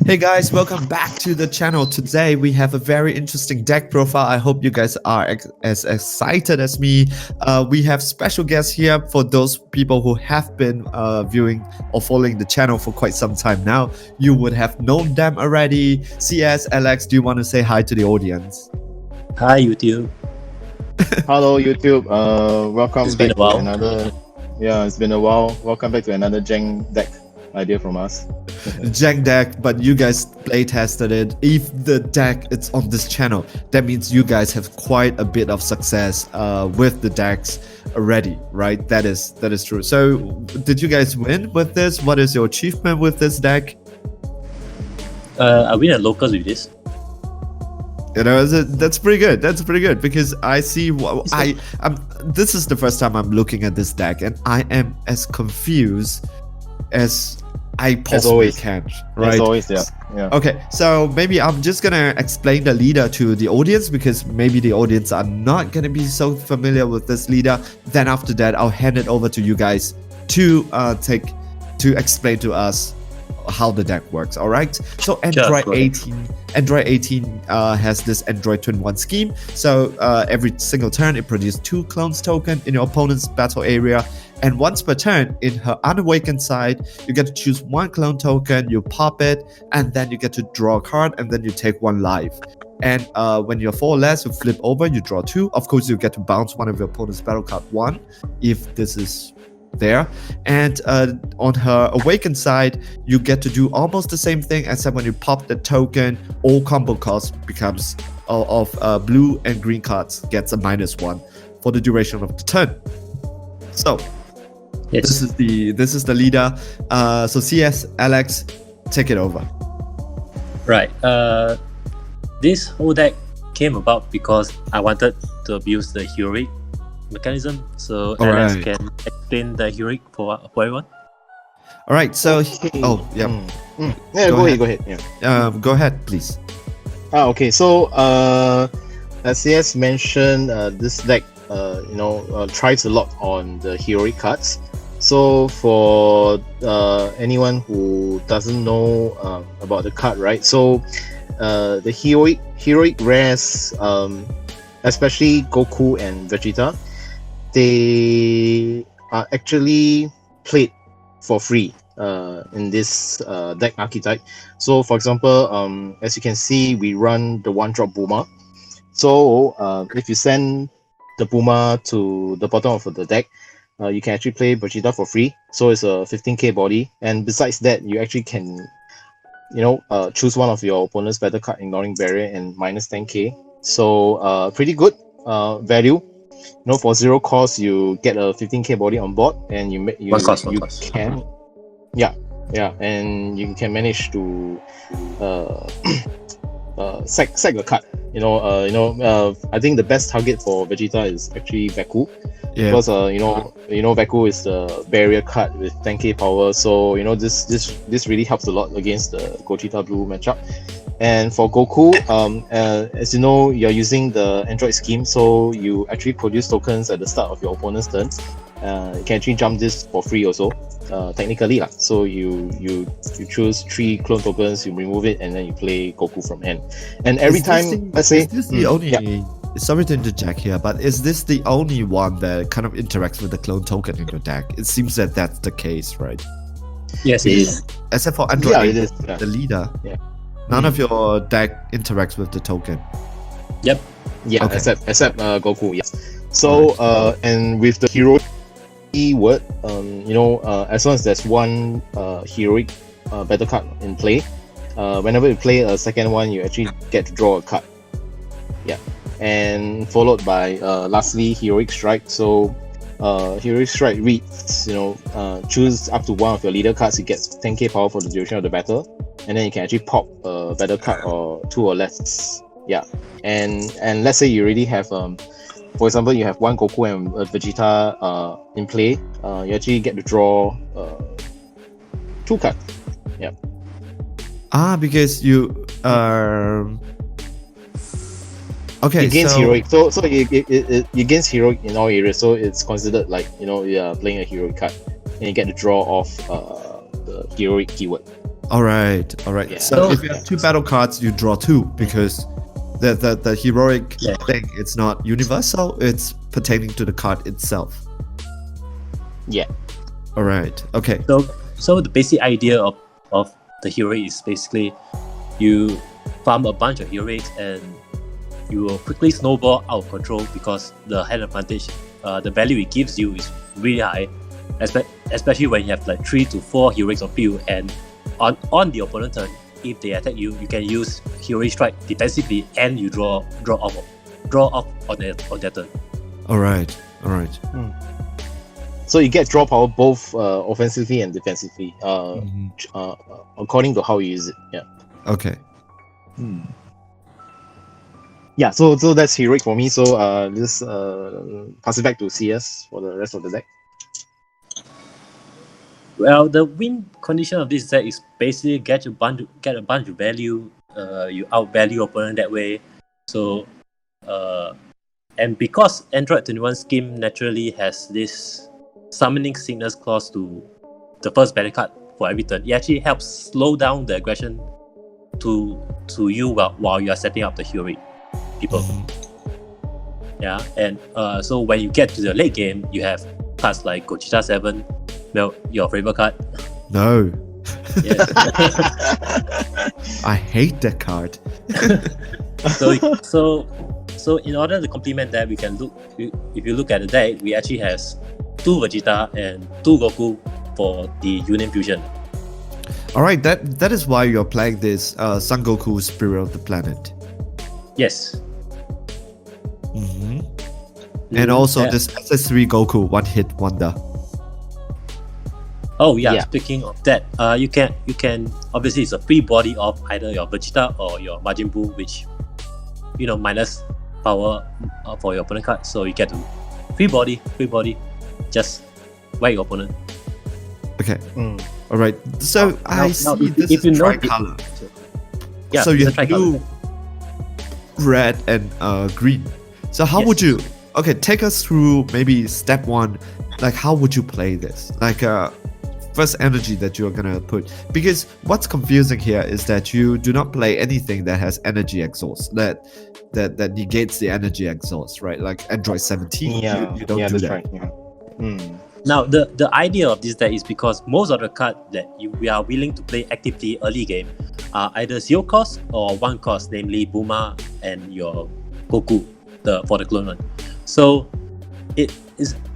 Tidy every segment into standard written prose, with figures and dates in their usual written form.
Hey guys, welcome back to the channel. Today we have a very interesting deck profile. I hope you guys are as excited as me. We have special guests here for those people who have been viewing or following the channel for quite some time now. You would have known them already. CS, Alex, do you want to say hi to the audience? Hi YouTube. Hello YouTube. Welcome It's been back a while. to another. Yeah, it's been a while. Welcome back to another Jeng deck idea from us. Jack deck, but you guys play tested it. If the deck is on this channel, that means you guys have quite a bit of success with the decks already, right? That is true. So did you guys win with this? What is your achievement with this deck? I win at locals with this. You know, that's pretty good. That's pretty good because I see this is the first time I'm looking at this deck and I am as confused as I possibly can, right? As always, yeah. Okay, so maybe I'm just gonna explain the leader to the audience because maybe the audience are not gonna be so familiar with this leader. Then after that, I'll hand it over to you guys to explain to us how the deck works. All right. So Android 18 has this Android Twin 1 scheme. So every single turn, it produces 2 clones token in your opponent's battle area. And once per turn, in her unawakened side, you get to choose 1 clone token, you pop it, and then you get to draw a card, and then you take 1 life. And when you're 4 or less, you flip over, you draw 2. Of course, you get to bounce one of your opponent's battle card 1, if this is there. And on her awakened side, you get to do almost the same thing, except when you pop the token, all combo cost becomes of blue and green cards gets a -1 for the duration of the turn. So Yes. this is the leader. So CS, Alex, take it over. Right. This whole deck came about because I wanted to abuse the heroic mechanism. So Alex Alright. can explain the heroic for everyone. All right. So Yeah, Go go ahead. ahead. Yeah. go ahead, please. Okay. So as CS mentioned, this deck tries a lot on the heroic cards. So for anyone who doesn't know about the card, right? So the heroic rares, especially Goku and Vegeta, they are actually played for free in this deck archetype. So for example, as you can see, we run the 1-drop Boomer. So if you send the Boomer to the bottom of the deck, you can actually play Vegeta for free. So it's a 15k body, and besides that, you actually can choose one of your opponent's battle card, ignoring barrier, and minus 10k. So pretty good value. For 0 cost, you get a 15k body on board, and you One cost. can, and you can manage to sack a card. I think the best target for Vegeta is actually Veku, because Veku is the barrier card with 10k power. So this really helps a lot against the Gogeta Blue matchup. And for Goku, as you know, you're using the Android scheme, so you actually produce tokens at the start of your opponent's turn. You can actually jump this for free also, technically lah. So you choose 3 clone tokens, you remove it, and then you play Goku from hand. And every time, let's say, is this the only? Sorry to interject here, but is this the only one that kind of interacts with the clone token in your deck? It seems that that's the case, right? Yes, it is. Except for Android, Yeah, it is, yeah. the leader. Yeah. None of your deck interacts with the token. Yep. Yeah, Okay. except Goku. Yes. So and with the hero keyword, as long as there's 1 heroic battle card in play, whenever you play a second one, you actually get to draw a card. Yeah, and followed by lastly heroic strike. So heroic strike reads, choose up to 1 of your leader cards. You get 10k power for the duration of the battle, and then you can actually pop a battle card or 2 or less. Yeah, and let's say you already have for example, you have 1 Goku and Vegeta in play. You actually get to draw 2 cards. Yeah. Because you okay. Against so, heroic, so it against heroic in all areas. So it's considered like you are playing a heroic card, and you get to draw off the heroic keyword. All right. Yeah. So if you have 2 battle cards, you draw 2 because the heroic Yeah. thing, it's not universal. It's pertaining to the card itself. Yeah. All right. Okay. So the basic idea of the heroic is basically you farm a bunch of heroics and you will quickly snowball out of control because the hand advantage, the value it gives you is really high, especially when you have like 3 to 4 heroics on field, and on the opponent turn, if they attack you, you can use heroic strike defensively and you draw off on their turn. All right. So you get draw power both offensively and defensively, according to how you use it. Yeah. Okay. Yeah. So that's heroic for me. So just pass it back to CS for the rest of the deck. Well, the win condition of this deck is basically get a bunch of value. You outvalue opponent that way. So, and because Android 21 scheme naturally has this summoning sickness clause to the first battle card for every turn, it actually helps slow down the aggression to you while you are setting up the heroic people. Yeah, and so when you get to the late game, you have cards like Gogeta 7, well, your favorite card. No. Yes. I hate that card. So in order to complement that, we can look. If you look at the deck, we actually have 2 Vegeta and 2 Goku for the Union Fusion. All right. That is why you're playing this Son Goku Spirit of the Planet. Yes. And also this SS3 Goku one hit wonder. Oh yeah. Speaking of that, you can obviously it's a free body of either your Vegeta or your Majin Buu, which minus power for your opponent card, so you get to free body, just whack your opponent. Okay. All right. So I see this if is you know tricolor. Yeah. So you it's a have tricolor. blue, red, and green. So how would you? Okay, take us through maybe step 1. Like, how would you play this? Like, first energy that you're gonna put, because what's confusing here is that you do not play anything that has energy exhaust that negates the energy exhaust, right? Like Android 17, you don't do that. Right. Yeah. Now the idea of this deck is because most of the cards that we are willing to play actively early game are either 0 cost or 1 cost, namely Bulma and your Goku for the clone one. So it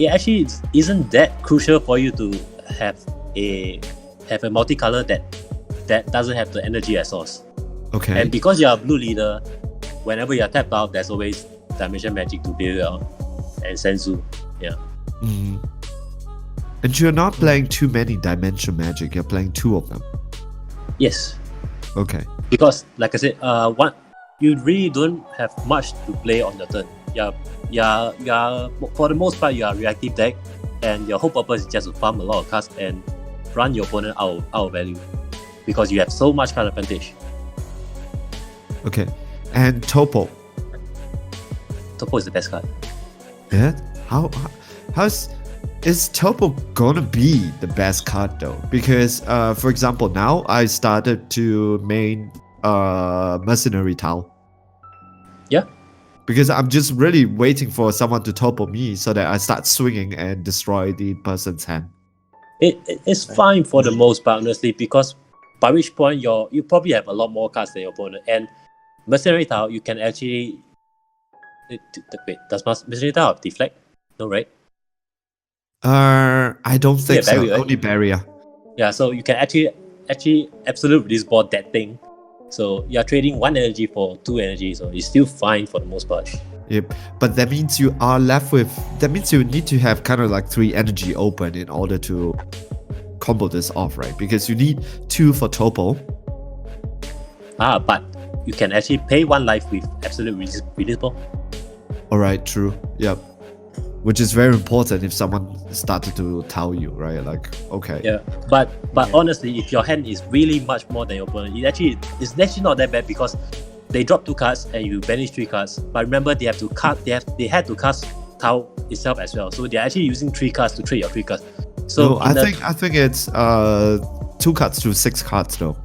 actually isn't that crucial for you to have a multicolor that doesn't have the energy exhaust. Okay. And because you are a blue leader, whenever you are tapped out, there's always Dimension Magic to bail you out and Senzu. Yeah. And you're not playing too many Dimension Magic. You're playing 2 of them. Yes. Okay. Because like I said, you really don't have much to play on the turn. Yeah. For the most part, you are a reactive deck, and your whole purpose is just to farm a lot of cards and run your opponent out of value, because you have so much card advantage. Okay. And Topo. Topo is the best card. Yeah? Is Topo gonna be the best card though? Because for example, now I started to main Mercenary Tau. Yeah. Because I'm just really waiting for someone to Topo me so that I start swinging and destroy the person's hand. It's fine for the most part, honestly, because by which point you probably have a lot more cards than your opponent. And Mercenary Tau, you can actually... Wait, does Mercenary Tau have deflect? No, right? I don't think so. Barrier, right? Only barrier. Yeah, so you can actually absolute release board that thing. So you're trading 1 energy for 2 energy, so it's still fine for the most part. Yep. But that means you are left with... That means you need to have kind of like 3 energy open in order to combo this off, right? Because you need 2 for Topo. But you can actually pay 1 life with absolute release ball. Alright, true. Yep. Which is very important if someone started to tell you, right? Like, okay. Yeah, but honestly, if your hand is really much more than your opponent, it's actually not that bad, because they drop 2 cards and you banish 3 cards. But remember, they had to cast Tau itself as well. So they're actually using 3 cards to trade your 3 cards. So no, I think it's 2 cards to 6 cards though.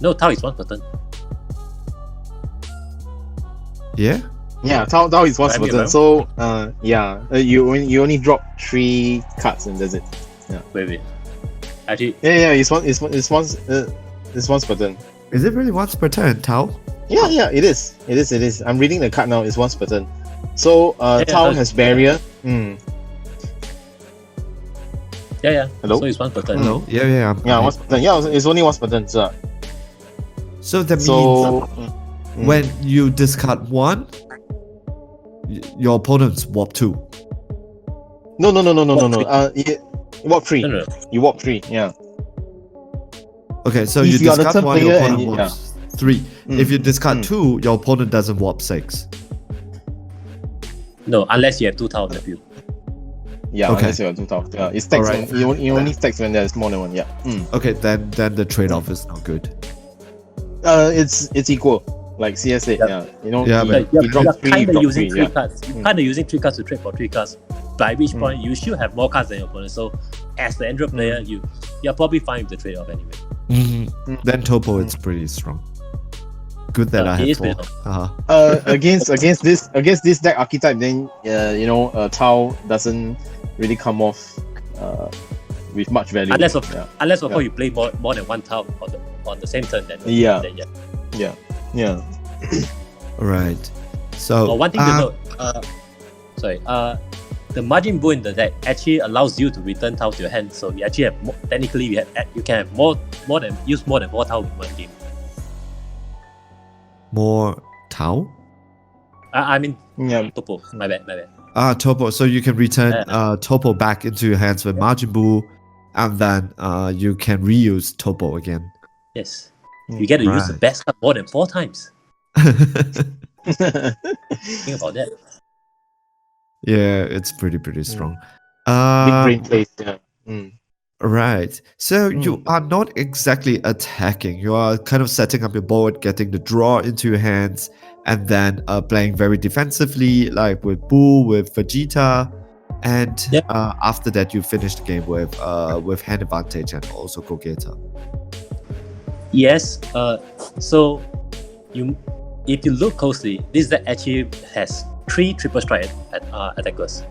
No, Tau is 1 per turn. Yeah. Yeah, Tau is once Right, per turn. right. So you only drop 3 cards and that's it. Wait. Actually, Yeah, it's once per turn. Is it really once per turn, Tau? Yeah, it is. I'm reading the card now. It's once per turn. So Tau has barrier. yeah. Hello? So it's 1 per turn. Hello. Yeah. Yeah, once per turn. Yeah, it's only once per turn. So So that means when you discard 1, your opponent's warp 2. No. Warp 3. No. You warp 3. Yeah. Okay, so If you you are the discard third 1, your player opponent and warps 3. If you discard 2, your opponent doesn't warp 6. No, unless you have 2 Tau in the field. Yeah, Okay. unless you have 2 Tau. Yeah, it stacks. Alright. You only stacks when there's more than one. Yeah. Okay, then the trade-off is not good. It's equal. Like CSA. Yep. Yeah. You know. Yeah, he- but- he You're drops 3, kind of drop using 3. 3 Yeah. cards. You're kind of using 3 cards to trade for 3 cards. By which point you should have more cards than your opponent. So as the AnDraw player, you're probably fine with the trade-off anyway. Then Topo is pretty strong. Good that I It have is 4. pretty Against this deck archetype, then Tau doesn't really come off with much value. Unless of Yeah. course you play more than 1 Tau on the same turn. Then Yeah. then yeah. Right. So One thing to note, the margin boon in the deck actually allows you to return Tau to your hand. So you actually have technically you can have more than 4 Tau in one game. more Tau? I mean Yeah. Topo. My bad. Topo. So you can return Topo back into your hands with Margin Boo, and then you can reuse Topo again. Yes. You get to use the Right. best card more than 4 times. Think about that. Yeah, it's pretty strong. Big brain plays. Yeah. Right. So you are not exactly attacking. You are kind of setting up your board, getting the draw into your hands, and then playing very defensively, like with Boo, with Vegeta, and Yep. after that you finish the game with hand advantage and also Gogeta. Yes. So if you look closely, this deck actually has 3 triple strike attackers.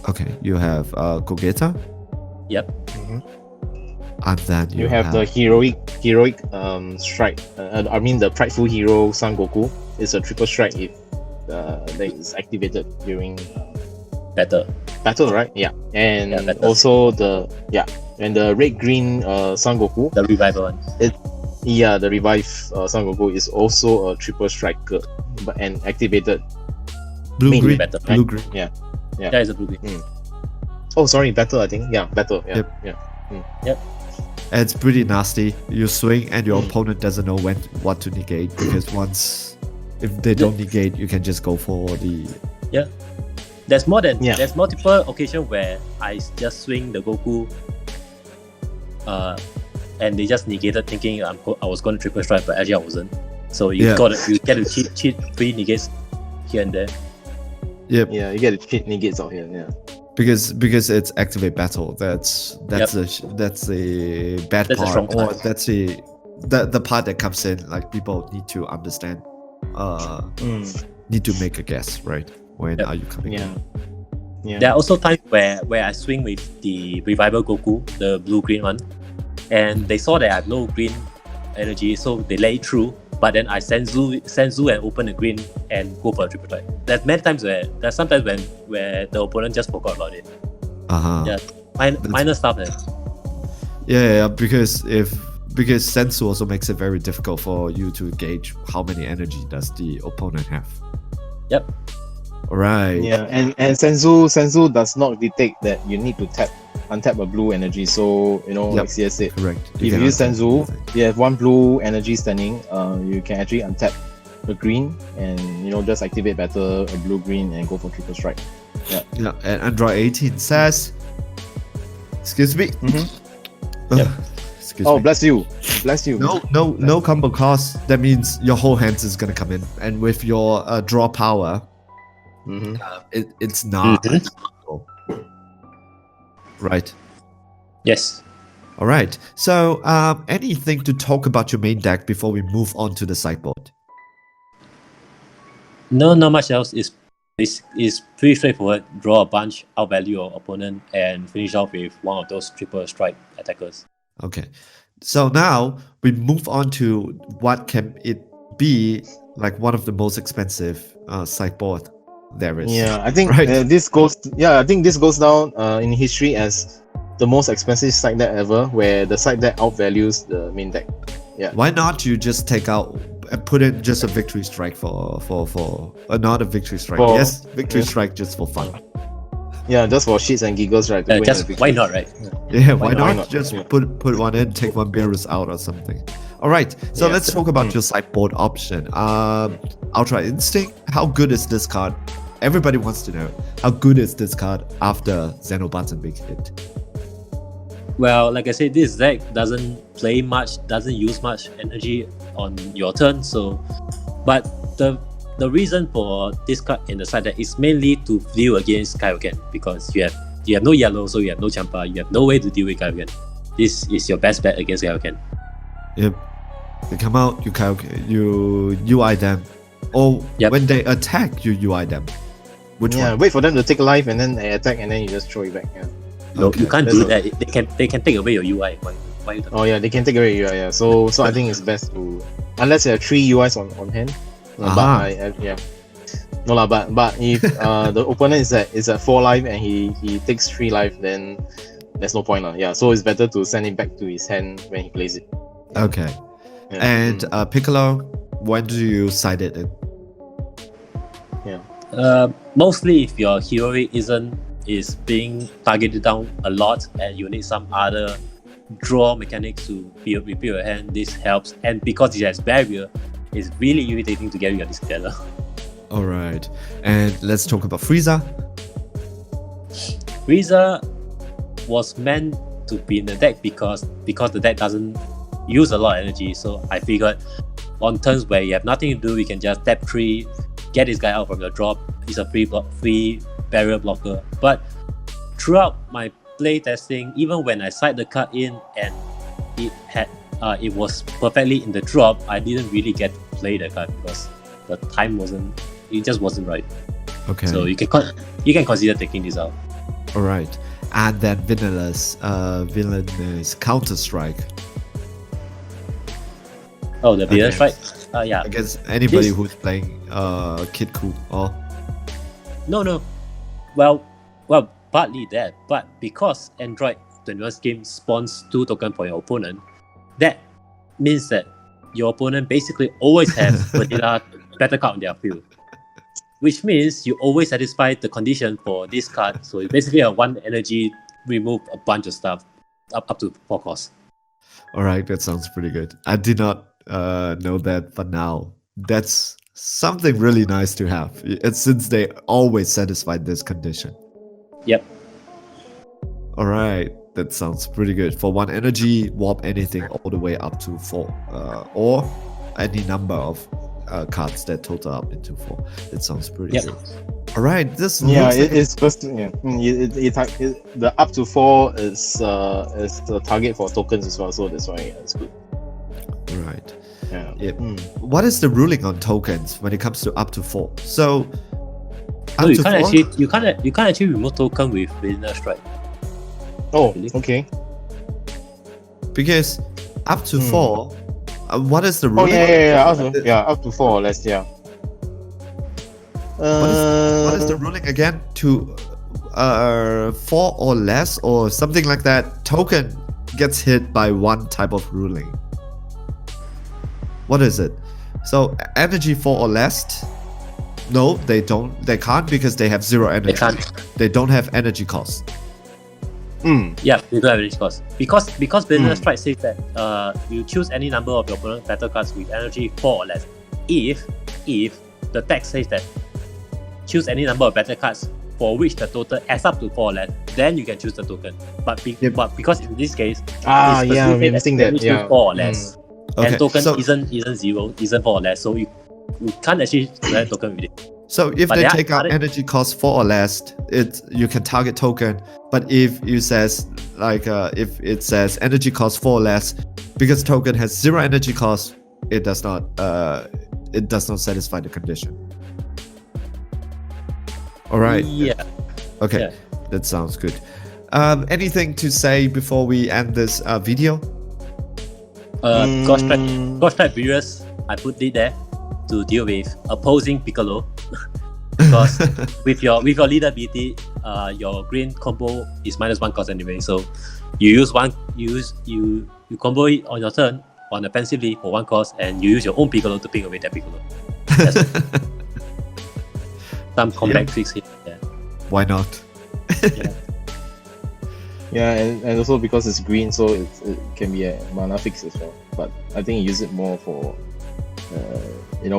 Okay, you have Gogeta, Yep. and then You have the heroic strike. I mean the prideful hero Son Goku is a triple strike if that is activated during Better. battle, right? Yeah. And Yeah, battle. also the red green Son Goku. The revival one. The revive Son Goku is also a triple striker, and activated. blue mainly green, better, blue right? green. Yeah. That is a blue green. Oh, sorry, battle. I think battle. Yeah. Yep. Yeah. And it's pretty nasty. You swing and your opponent doesn't know what to negate, because if they don't negate, you can just go for the There's more than Yeah. there's multiple occasions where I just swing the Goku, and they just negated, thinking I was going to triple strike, but actually I wasn't. So you get to cheat 3 negates here and there. Yep. Yeah, you get the cheat negates out here. Yeah. Because it's activate battle. That's the bad That's a part, strong or part. that's the part that comes in. Like people need to understand. Need to make a guess, right? When Yep. are you coming Yeah. in? Yeah. There are also times where I swing with the revival Goku, the blue green one, and they saw that I have no green energy, so they let it through. But then I senzu and open the green and go for a triple strike. There's sometimes where the opponent just forgot about it. Yeah, minor stuff. Yeah, because Sensu also makes it very difficult for you to gauge how many energy does the opponent have. Yep. Yeah, Right. and Senzu does not detect that you need to untap a blue energy. So like CS said, Correct. if you use Senzu, you have 1 blue energy standing. You can actually untap the green and just activate battle a blue green and go for triple strike. Yeah, and AnDraw 18 says, excuse me. Yep. Excuse Oh, me. bless you. No combo cost. That means your whole hands is gonna come in, and with your draw power, it's not. Right. Yes. All right. So, anything to talk about your main deck before we move on to the sideboard? No, not much else. It's pretty straightforward. Draw a bunch, outvalue your opponent, and finish off with one of those triple strike attackers. Okay. So now we move on to what can it be like one of the most expensive sideboard there is. Yeah, I think Right. this goes. Yeah, I think this goes down in history as the most expensive side deck ever, where the side deck outvalues the main deck. Yeah. Why not you just take out and put in just a victory strike for not a victory strike. For- Yes, victory yeah. strike just for fun. Yeah, just for shits and giggles, right? to win Just the why victory. not, right? Yeah, why not? Why not? not? Just Yeah. put one in, take one Beerus out or something. All right, so Yeah. let's talk about your sideboard option. Ultra Instinct. How good is this card? Everybody wants to know how good is this card after Xenobots and Big Hit. Well, like I said, this deck doesn't play much, doesn't use much energy on your turn. So, but the reason for this card in the side deck is mainly to deal against Kaioken, because you have no yellow, so you have no Champa, you have no way to deal with Kaioken. This is your best bet against Kaioken. Yep. They come out, you UI them, or Yep. when they attack, you UI them. Which Yeah, one? wait for them to take life and then they attack and then you just throw it back. Yeah. No, Okay. you can't That's do a- that. They can take away your UI. Why you don't? Oh yeah, they can take away. Yeah. So I think it's best to, unless you have 3 UIs on hand. But Ah. yeah. No lah, but if the opponent is at 4 life and he takes 3 life, then there's no point lah. Yeah. So it's better to send it back to his hand when he plays it. Okay. Yeah. And Piccolo, when do you side it in? Mostly if your heroic is being targeted down a lot and you need some other draw mechanics to refill your hand, this helps. And because it has barrier, it's really irritating to get rid of this together. All right. And let's talk about Frieza. Frieza was meant to be in the deck because the deck doesn't use a lot of energy. So I figured on turns where you have nothing to do, you can just tap 3, get this guy out from your drop. It's a free barrier blocker. But throughout my play testing, even when I side the card in and it was perfectly in the drop, I didn't really get to play the card because the time just wasn't right. Okay. So you can consider taking this out. All right. And then villainous Counter Strike Oh, the Beer Okay. Strike? Yeah. against anybody This- who's playing Kid Cool. Oh, No. Well, partly that, but because Android 21's game spawns 2 tokens for your opponent, that means that your opponent basically always has vanilla battle card on their field. Which means you always satisfy the condition for this card, so it's basically a 1 energy, remove a bunch of stuff, up to 4 costs. all right. That sounds pretty good. I did not know that, but now that's something really nice to have. It's since they always satisfied this condition. Yep. All right. That sounds pretty good. For 1 energy, warp anything all the way up to 4, or any number of cards that total up into 4. It sounds pretty Yep. good. All right. This Yeah, looks like it's supposed to. Yeah, the up to 4 is the target for tokens as well. So that's why it's good. right. Yeah. Yep. Mm. What is the ruling on tokens when it comes to up to 4? So No, up you to can't 4? you can't actually remove token with Vanilla Strike. Oh, Really? okay. Because up to Hmm. 4, what is the Oh ruling? yeah. Up to 4 or less. Yeah. What is the ruling again? To 4 or less or something like that, token gets hit by 1 type of ruling. What is it? So energy 4 or less? No, they don't. They can't because they have 0 energy. They can't. They don't have energy cost. Yeah, you don't have any cost. Because Vanilla Strike says that you choose any number of your opponent's battle cards with energy 4 or less. If the text says that choose any number of battle cards for which the total adds up to 4 or less, then you can choose the token. But because in this case, Ah, it's yeah, specific we're that missing you only that. choose Yeah. 4 or less. Okay, And token so- isn't 0, isn't 4 or less, so you can't actually select token with it. So if But they there are take out other- energy cost 4 or less, you can target token. But if you says if it says energy cost 4 or less, because token has 0 energy cost, it does not satisfy the condition. All right. Yeah. Okay. Yeah. That sounds good. Anything to say before we end this video? Ghost Strike Furious, I put it there to deal with opposing Piccolo. Because with your leader ability, your green combo is -1 cost anyway. So you combo it on your turn on offensively for 1 cost, and you use your own Piccolo to pick away that Piccolo. That's some combat tricks here. Yeah. Why not? Yeah. Yeah, and also because it's green, so it can be a mana fix as well. But I think you use it more for,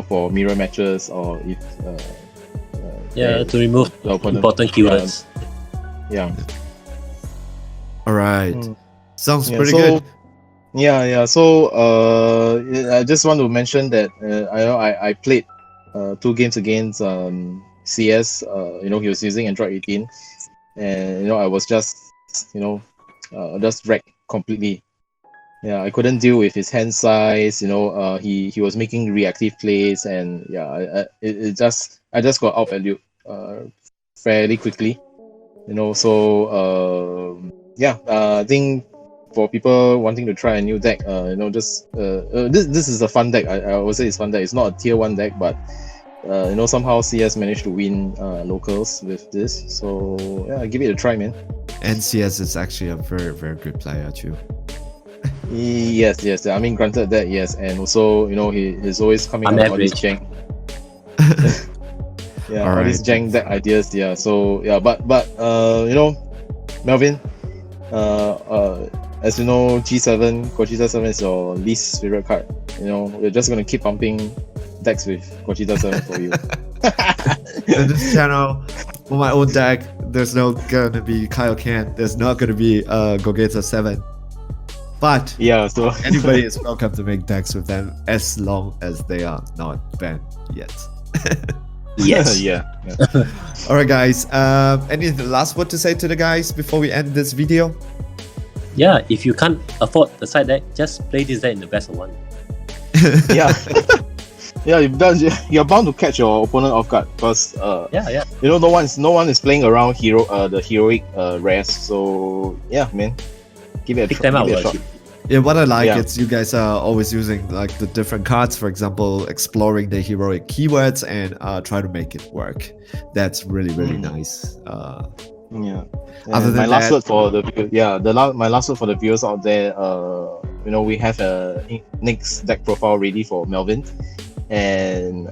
for mirror matches or if. To remove the opponent. important keywords. Yeah. All right. Sounds Yeah, pretty so, good. Yeah. So I just want to mention that I played 2 games against CS. He was using Android 18, and I was just just wrecked completely. Yeah, I couldn't deal with his hand size. He was making reactive plays, and yeah, I just got outvalued fairly quickly. I think for people wanting to try a new deck, this is a fun deck. I would say it's fun deck. It's not a tier 1 deck, but somehow CS managed to win locals with this. So yeah, give it a try, man. And CS is actually a very, very good player too. Yes. I mean, granted that, yes, and also he's always coming On up with all these average. jank. Yeah, All all these right. jank deck ideas. Yeah, so yeah, but Melvin, as you know, Gogeta 7 is your least favorite card. We're just gonna keep pumping decks with Gogeta 7 for you. In this channel, for my own deck, there's no gonna be Kaioken. There's not gonna be Gogeta 7. But Yeah, so anybody is welcome to make decks with them as long as they are not banned yet. Yes. yeah. All right, guys. Any last word to say to the guys before we end this video? Yeah, if you can't afford the side deck, just play this deck in the best of 1. Yeah. You're bound to catch your opponent off guard because Yeah. no one is playing around the heroic rares. So yeah, man, give it a Pick try. them out. Give it a shot. Yeah, what I like Yeah. is you guys are always using like the different cards, for example, exploring the heroic keywords and try to make it work. That's really, really nice. Yeah. Other And than my last that- word for my last word for the viewers out there. We have a next deck profile ready for Melvin, and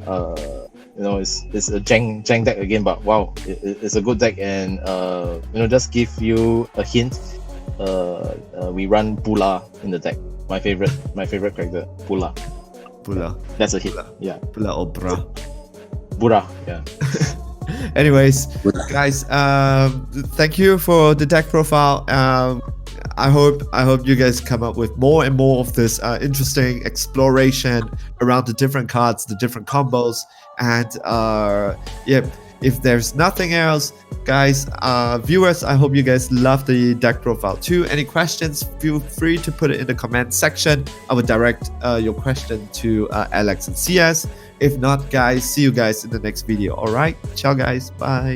it's a Jang deck again, but wow, it's a good deck, and just give you a hint. We run Bula in the deck. My favorite character, Bula. Bula. That's a hit. Yeah, Bula or bra. Bura. Yeah. Anyways, guys, thank you for the deck profile. I hope you guys come up with more and more of this interesting exploration around the different cards, the different combos, and if there's nothing else, guys, viewers, I hope you guys love the deck profile too. Any questions, feel free to put it in the comment section. I will direct your question to Alex and CS. If not, guys, see you guys in the next video. All right, ciao guys, bye.